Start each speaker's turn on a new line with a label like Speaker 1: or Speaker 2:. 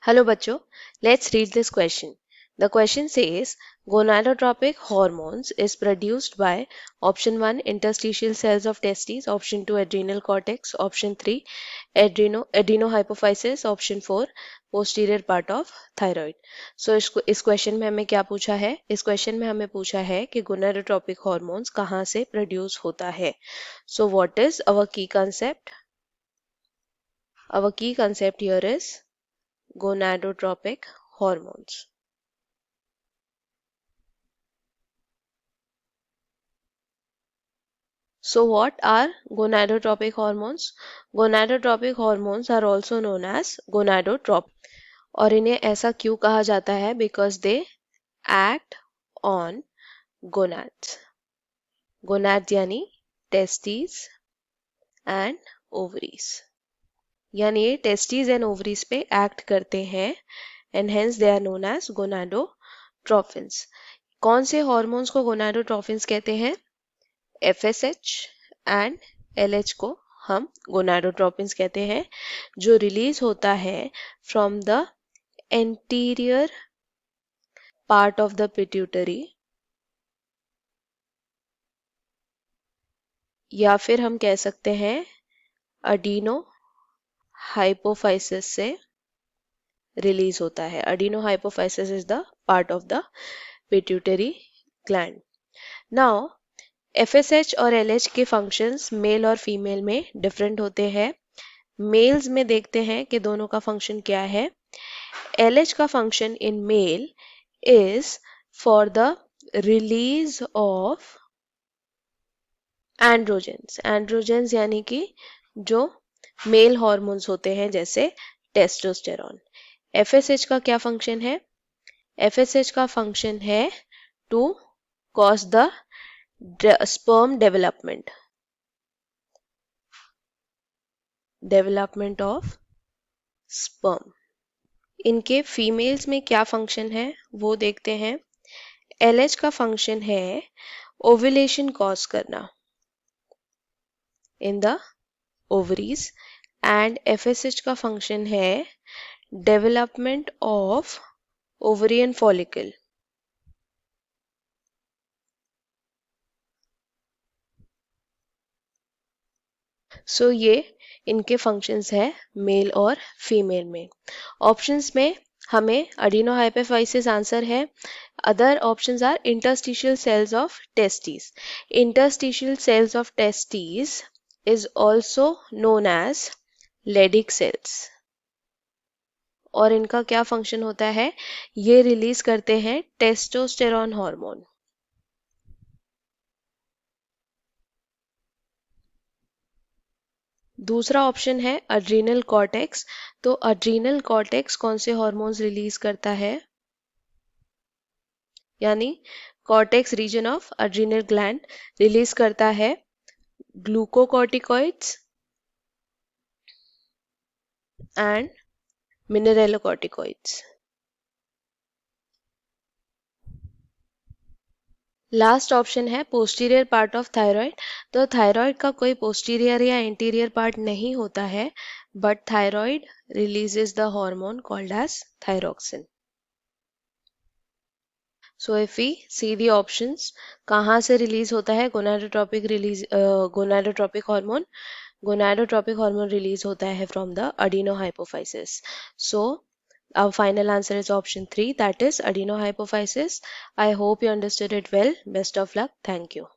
Speaker 1: Hello bachcho, let's read this question. The question says gonadotropic hormones is produced by option 1 interstitial cells of testes, option 2 adrenal cortex, option 3 adenohypophysis, option 4 posterior part of thyroid. So इस question में हमें क्या पूछा है? इस question में हमें पूछा है कि गोनाडोट्रोपिक हॉर्मोन्स कहाँ से प्रोड्यूस होता है. So what is our key concept? Our key concept here is gonadotropic hormones. So what are gonadotropic hormones? Gonadotropic hormones are also known as gonadotropic. और इन्हें ऐसा क्यों कहा जाता है? Because they act on gonads. Gonads यानी testes and ovaries. यानी ये testes and ovaries पे act करते हैं and hence they are known as gonadotrophins. कौन से hormones को gonadotrophins कहते हैं? FSH एंड LH को हम गोनाडोट्रोपिन्स कहते हैं जो रिलीज होता है from the anterior part of the pituitary या फिर हम कह सकते हैं अडीनो हाइपोफाइसिस से रिलीज होता है. Adeno hypophysis is the part of the pituitary gland. Now FSH और LH के फंक्शंस मेल और फीमेल में डिफरेंट होते हैं. मेल्स में देखते हैं कि दोनों का फंक्शन क्या है. LH का function in male is for the release of androgens. Androgens यानी कि जो मेल हॉर्मोन्स होते हैं जैसे टेस्टोस्टेरॉन. FSH का क्या फंक्शन है? FSH का फंक्शन है to cause the sperm development of sperm. इनके फीमेल्स में क्या फंक्शन है वो देखते हैं. LH का फंक्शन है ओव्यूलेशन कॉज करना in the ovaries and FSH का फंक्शन है डेवलपमेंट ऑफ ओवरियन फॉलिकल. सो ये इनके फंक्शंस है मेल और फीमेल में. ऑप्शंस में हमें अडीनोहाइपोफाइसिस आंसर है. Other options are interstitial cells of testis. Interstitial cells of testis is also known as Leydig cells. और इनका क्या फंक्शन होता है? ये रिलीज करते हैं टेस्टोस्टेरॉन हार्मोन. दूसरा ऑप्शन है अड्रीनल कॉर्टेक्स. तो अड्रीनल कॉर्टेक्स कौन से हार्मोन्स रिलीज करता है? यानी cortex region of adrenal gland release करता है glucocorticoids and mineralocorticoids. Last option है पोस्टीरियर पार्ट ऑफ थायराइड. तो थायराइड का कोई पोस्टीरियर या इंटीरियर पार्ट नहीं होता है but thyroid releases the hormone called as thyroxine. So if we see the options, कहाँ से रिलीज होता है gonadotropic hormone? Gonadotropic hormone release होता है from the adenohypophysis. So our final answer is option 3, that is adenohypophysis. I hope you understood it well. Best of luck. Thank you.